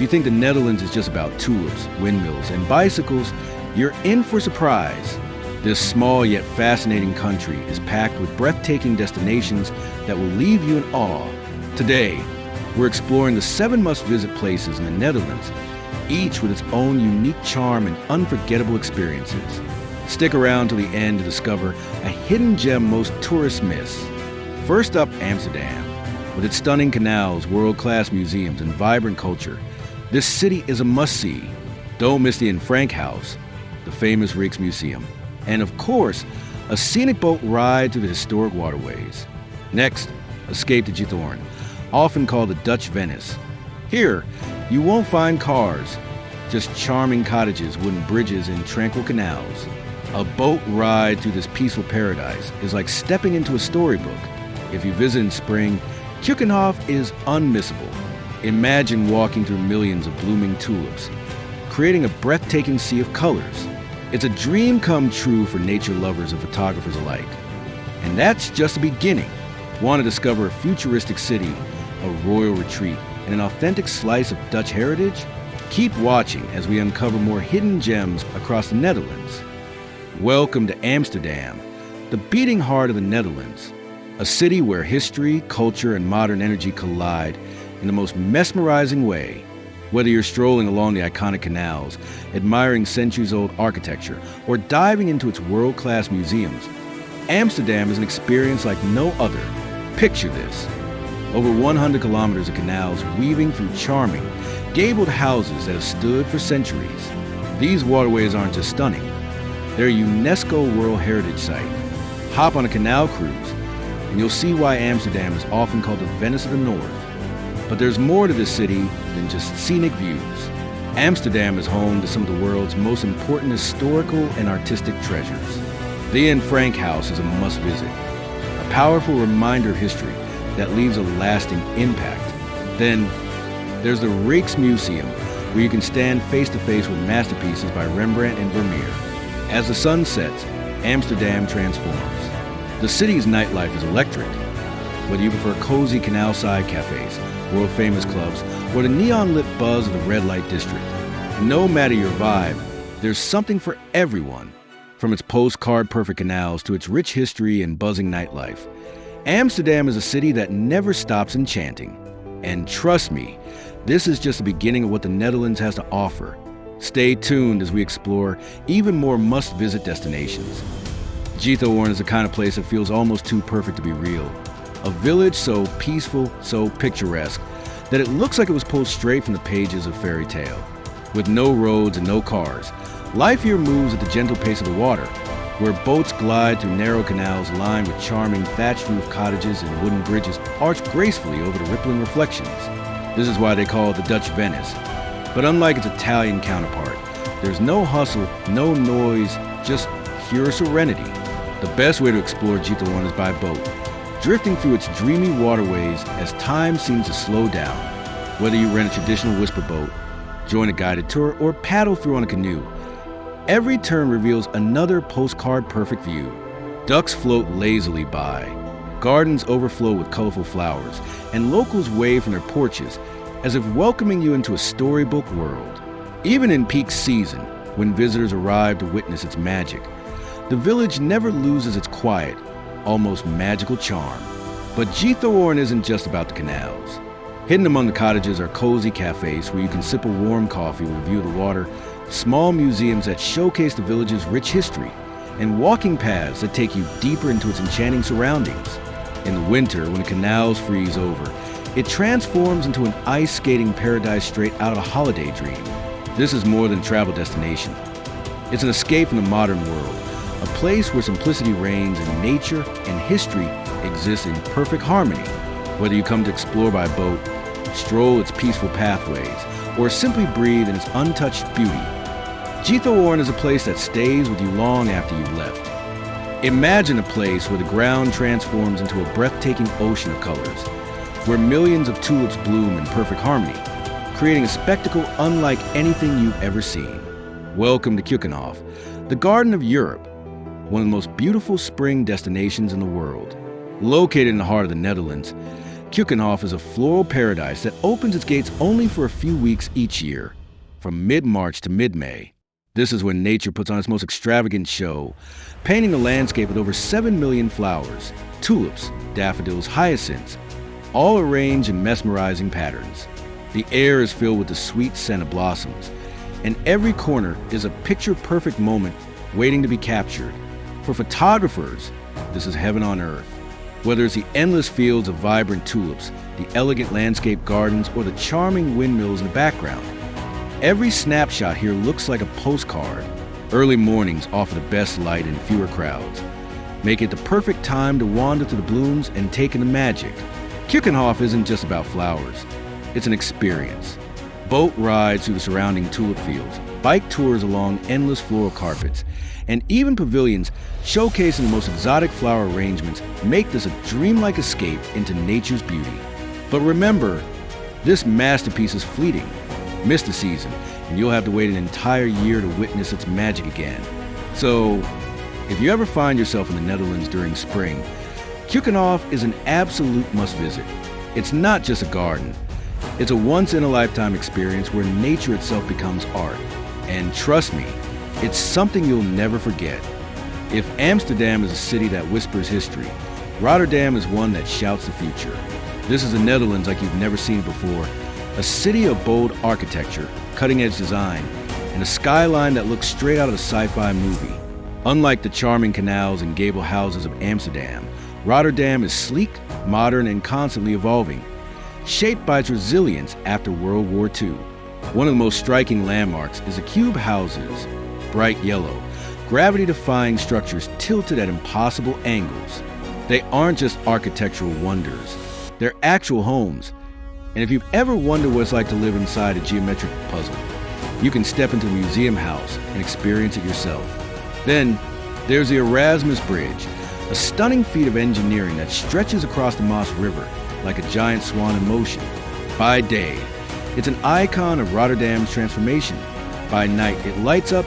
you think the Netherlands is just about tulips, windmills, and bicycles, you're in for a surprise. This small yet fascinating country is packed with breathtaking destinations that will leave you in awe. Today, we're exploring the 7 must-visit places in the Netherlands, each with its own unique charm and unforgettable experiences. Stick around till the end to discover a hidden gem most tourists miss. First up, Amsterdam. With its stunning canals, world-class museums, and vibrant culture, this city is a must-see. Don't miss the Anne Frank House, the famous Rijksmuseum, and of course, a scenic boat ride through the historic waterways. Next, escape to Giethoorn, often called the Dutch Venice. Here, you won't find cars, just charming cottages, wooden bridges, and tranquil canals. A boat ride through this peaceful paradise is like stepping into a storybook. If you visit in spring, Keukenhof is unmissable. Imagine walking through millions of blooming tulips, creating a breathtaking sea of colors. It's a dream come true for nature lovers and photographers alike. And that's just the beginning. Want to discover a futuristic city, a royal retreat, and an authentic slice of Dutch heritage? Keep watching as we uncover more hidden gems across the Netherlands. Welcome to Amsterdam, the beating heart of the Netherlands, a city where history, culture, and modern energy collide in the most mesmerizing way. Whether you're strolling along the iconic canals, admiring centuries-old architecture, or diving into its world-class museums, Amsterdam is an experience like no other. Picture this. Over 100 kilometers of canals weaving through charming, gabled houses that have stood for centuries. These waterways aren't just stunning. They're a UNESCO World Heritage Site. Hop on a canal cruise, and you'll see why Amsterdam is often called the Venice of the North. But there's more to this city than just scenic views. Amsterdam is home to some of the world's most important historical and artistic treasures. The Anne Frank House is a must-visit, a powerful reminder of history that leaves a lasting impact. Then, there's the Rijksmuseum, where you can stand face-to-face with masterpieces by Rembrandt and Vermeer. As the sun sets, Amsterdam transforms. The city's nightlife is electric. Whether you prefer cozy canal-side cafes, world-famous clubs, or the neon-lit buzz of the red light district, no matter your vibe, there's something for everyone. From its postcard-perfect canals to its rich history and buzzing nightlife, Amsterdam is a city that never stops enchanting. And trust me, this is just the beginning of what the Netherlands has to offer. Stay tuned as we explore even more must-visit destinations. Giethoorn is the kind of place that feels almost too perfect to be real. A village so peaceful, so picturesque, that it looks like it was pulled straight from the pages of Fairytale. With no roads and no cars, life here moves at the gentle pace of the water, where boats glide through narrow canals lined with charming thatched-roof cottages and wooden bridges arched gracefully over the rippling reflections. This is why they call it the Dutch Venice. But unlike its Italian counterpart, there's no hustle, no noise, just pure serenity. The best way to explore Giethoorn is by boat, drifting through its dreamy waterways as time seems to slow down. Whether you rent a traditional whisper boat, join a guided tour, or paddle through on a canoe, every turn reveals another postcard-perfect view. Ducks float lazily by, gardens overflow with colorful flowers, and locals wave from their porches as if welcoming you into a storybook world. Even in peak season, when visitors arrive to witness its magic, the village never loses its quiet, almost magical charm. But Giethoorn isn't just about the canals. Hidden among the cottages are cozy cafes where you can sip a warm coffee with a view of the water, small museums that showcase the village's rich history, and walking paths that take you deeper into its enchanting surroundings. In the winter, when the canals freeze over, it transforms into an ice skating paradise straight out of a holiday dream. This is more than a travel destination. It's an escape from the modern world, a place where simplicity reigns and nature and history exist in perfect harmony. Whether you come to explore by boat, stroll its peaceful pathways, or simply breathe in its untouched beauty, Giethoorn is a place that stays with you long after you've left. Imagine a place where the ground transforms into a breathtaking ocean of colors, where millions of tulips bloom in perfect harmony, creating a spectacle unlike anything you've ever seen. Welcome to Keukenhof, the Garden of Europe, one of the most beautiful spring destinations in the world. Located in the heart of the Netherlands, Keukenhof is a floral paradise that opens its gates only for a few weeks each year, from mid-March to mid-May. This is when nature puts on its most extravagant show, painting the landscape with over 7 million flowers, tulips, daffodils, hyacinths, all arranged in mesmerizing patterns. The air is filled with the sweet scent of blossoms, and every corner is a picture-perfect moment waiting to be captured. For photographers, this is heaven on earth. Whether it's the endless fields of vibrant tulips, the elegant landscape gardens, or the charming windmills in the background, every snapshot here looks like a postcard. Early mornings offer the best light and fewer crowds, make it the perfect time to wander through the blooms and take in the magic. Keukenhof isn't just about flowers, it's an experience. Boat rides through the surrounding tulip fields, bike tours along endless floral carpets, and even pavilions showcasing the most exotic flower arrangements make this a dreamlike escape into nature's beauty. But remember, this masterpiece is fleeting. Miss the season, and you'll have to wait an entire year to witness its magic again. So, if you ever find yourself in the Netherlands during spring, Keukenhof is an absolute must-visit. It's not just a garden. It's a once-in-a-lifetime experience where nature itself becomes art. And trust me, it's something you'll never forget. If Amsterdam is a city that whispers history, Rotterdam is one that shouts the future. This is the Netherlands like you've never seen before, a city of bold architecture, cutting-edge design, and a skyline that looks straight out of a sci-fi movie. Unlike the charming canals and gable houses of Amsterdam, Rotterdam is sleek, modern, and constantly evolving, shaped by its resilience after World War II. One of the most striking landmarks is the cube houses, bright yellow, gravity-defying structures tilted at impossible angles. They aren't just architectural wonders, they're actual homes. And if you've ever wondered what it's like to live inside a geometric puzzle, you can step into the museum house and experience it yourself. Then, there's the Erasmus Bridge, a stunning feat of engineering that stretches across the Maas River like a giant swan in motion. By day, it's an icon of Rotterdam's transformation. By night, it lights up,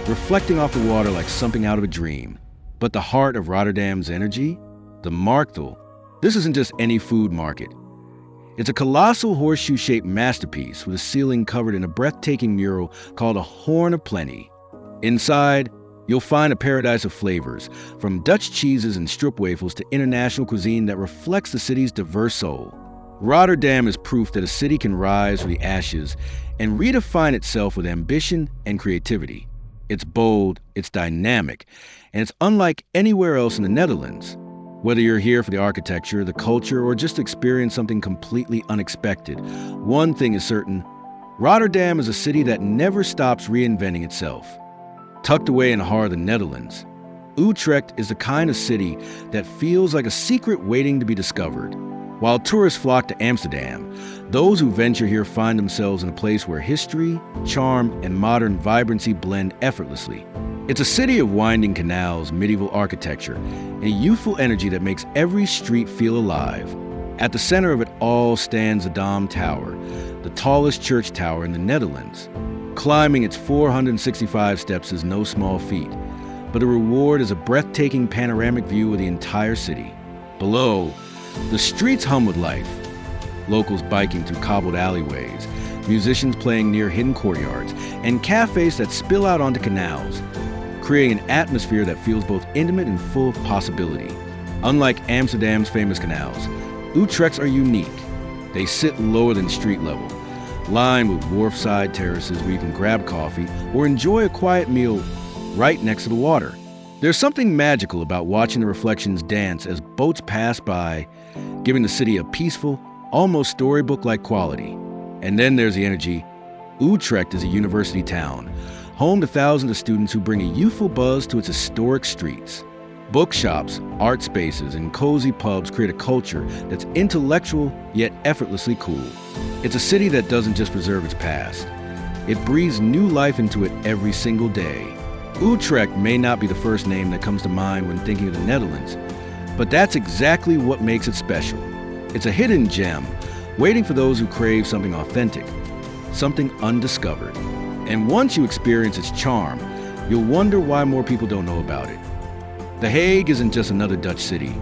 reflecting off the water like something out of a dream. But the heart of Rotterdam's energy? The Marktel. This isn't just any food market. It's a colossal horseshoe-shaped masterpiece with a ceiling covered in a breathtaking mural called a Horn of Plenty. Inside, you'll find a paradise of flavors, from Dutch cheeses and stroopwafels to international cuisine that reflects the city's diverse soul. Rotterdam is proof that a city can rise from the ashes and redefine itself with ambition and creativity. It's bold, it's dynamic, and it's unlike anywhere else in the Netherlands. Whether you're here for the architecture, the culture, or just experience something completely unexpected, one thing is certain: Rotterdam is a city that never stops reinventing itself. Tucked away in the heart of the Netherlands, Utrecht is the kind of city that feels like a secret waiting to be discovered. While tourists flock to Amsterdam, those who venture here find themselves in a place where history, charm, and modern vibrancy blend effortlessly. It's a city of winding canals, medieval architecture, and a youthful energy that makes every street feel alive. At the center of it all stands the Dom Tower, the tallest church tower in the Netherlands. Climbing its 465 steps is no small feat, but the reward is a breathtaking panoramic view of the entire city. Below, the streets hum with life. Locals biking through cobbled alleyways, musicians playing near hidden courtyards, and cafes that spill out onto canals, creating an atmosphere that feels both intimate and full of possibility. Unlike Amsterdam's famous canals, Utrecht's are unique. They sit lower than street level, lined with wharfside terraces where you can grab coffee or enjoy a quiet meal right next to the water. There's something magical about watching the reflections dance as boats pass by, giving the city a peaceful, almost storybook-like quality. And then there's the energy. Utrecht is a university town, home to thousands of students who bring a youthful buzz to its historic streets. Bookshops, art spaces, and cozy pubs create a culture that's intellectual yet effortlessly cool. It's a city that doesn't just preserve its past. It breathes new life into it every single day. Utrecht may not be the first name that comes to mind when thinking of the Netherlands, but that's exactly what makes it special. It's a hidden gem, waiting for those who crave something authentic, something undiscovered. And once you experience its charm, you'll wonder why more people don't know about it. The Hague isn't just another Dutch city.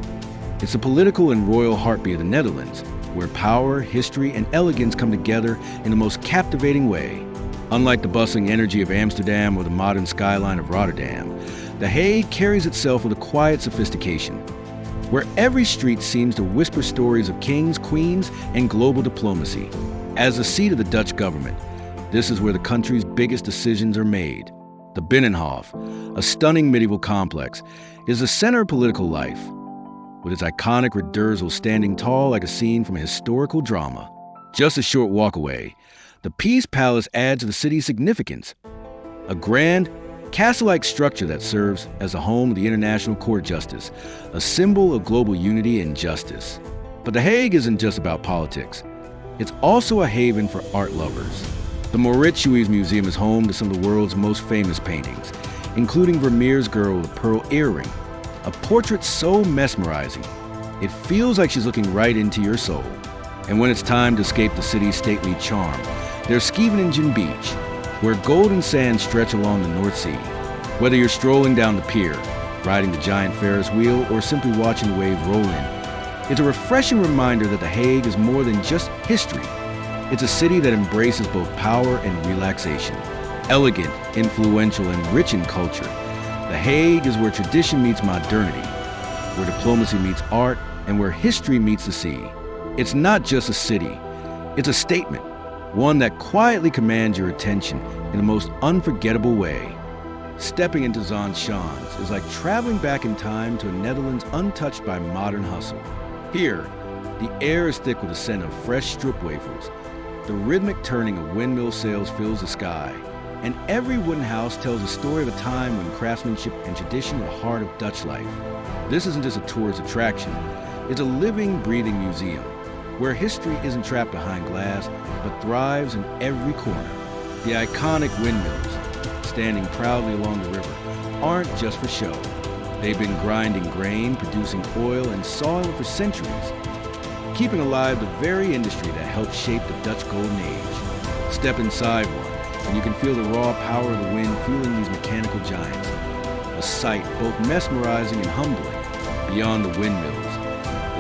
It's the political and royal heartbeat of the Netherlands, where power, history, and elegance come together in the most captivating way. Unlike the bustling energy of Amsterdam or the modern skyline of Rotterdam, The Hague carries itself with a quiet sophistication, where every street seems to whisper stories of kings, queens, and global diplomacy. As the seat of the Dutch government, this is where the country's biggest decisions are made. The Binnenhof, a stunning medieval complex, is the center of political life, with its iconic redurzal standing tall like a scene from a historical drama. Just a short walk away, the Peace Palace adds to the city's significance, a grand, castle-like structure that serves as the home of the International Court of Justice, a symbol of global unity and justice. But The Hague isn't just about politics. It's also a haven for art lovers. The Mauritshuis Museum is home to some of the world's most famous paintings, including Vermeer's Girl with a Pearl Earring, a portrait so mesmerizing, it feels like she's looking right into your soul. And when it's time to escape the city's stately charm, there's Scheveningen Beach, where golden sands stretch along the North Sea. Whether you're strolling down the pier, riding the giant Ferris wheel, or simply watching the waves roll in, it's a refreshing reminder that The Hague is more than just history. It's a city that embraces both power and relaxation. Elegant, influential, and rich in culture, The Hague is where tradition meets modernity, where diplomacy meets art, and where history meets the sea. It's not just a city, it's a statement, one that quietly commands your attention in the most unforgettable way. Stepping into Schans is like traveling back in time to a Netherlands untouched by modern hustle. Here, the air is thick with the scent of fresh stroopwafels. The rhythmic turning of windmill sails fills the sky, and every wooden house tells a story of a time when craftsmanship and tradition were the heart of Dutch life. This isn't just a tourist attraction, it's a living, breathing museum, where history isn't trapped behind glass, but thrives in every corner. The iconic windmills, standing proudly along the river, aren't just for show. They've been grinding grain, producing oil, and sawing for centuries, keeping alive the very industry that helped shape the Dutch Golden Age. Step inside one, and you can feel the raw power of the wind fueling these mechanical giants, a sight both mesmerizing and humbling. Beyond the windmills,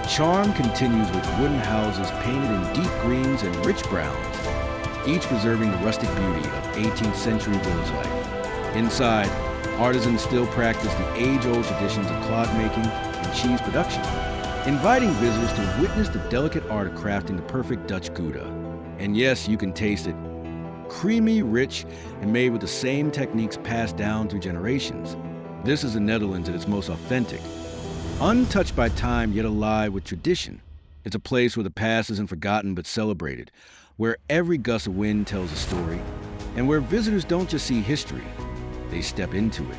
the charm continues with wooden houses painted in deep greens and rich browns, each preserving the rustic beauty of 18th century village life. Inside, artisans still practice the age-old traditions of clod making and cheese production, inviting visitors to witness the delicate art of crafting the perfect Dutch Gouda. And yes, you can taste it. Creamy, rich, and made with the same techniques passed down through generations. This is the Netherlands at its most authentic, untouched by time yet alive with tradition. It's a place where the past isn't forgotten but celebrated, where every gust of wind tells a story, and where visitors don't just see history, they step into it.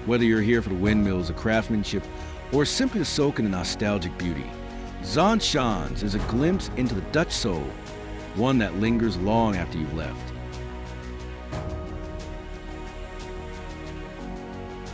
Whether you're here for the windmills, the craftsmanship, or simply to soak in the nostalgic beauty, Zaanse is a glimpse into the Dutch soul, one that lingers long after you've left.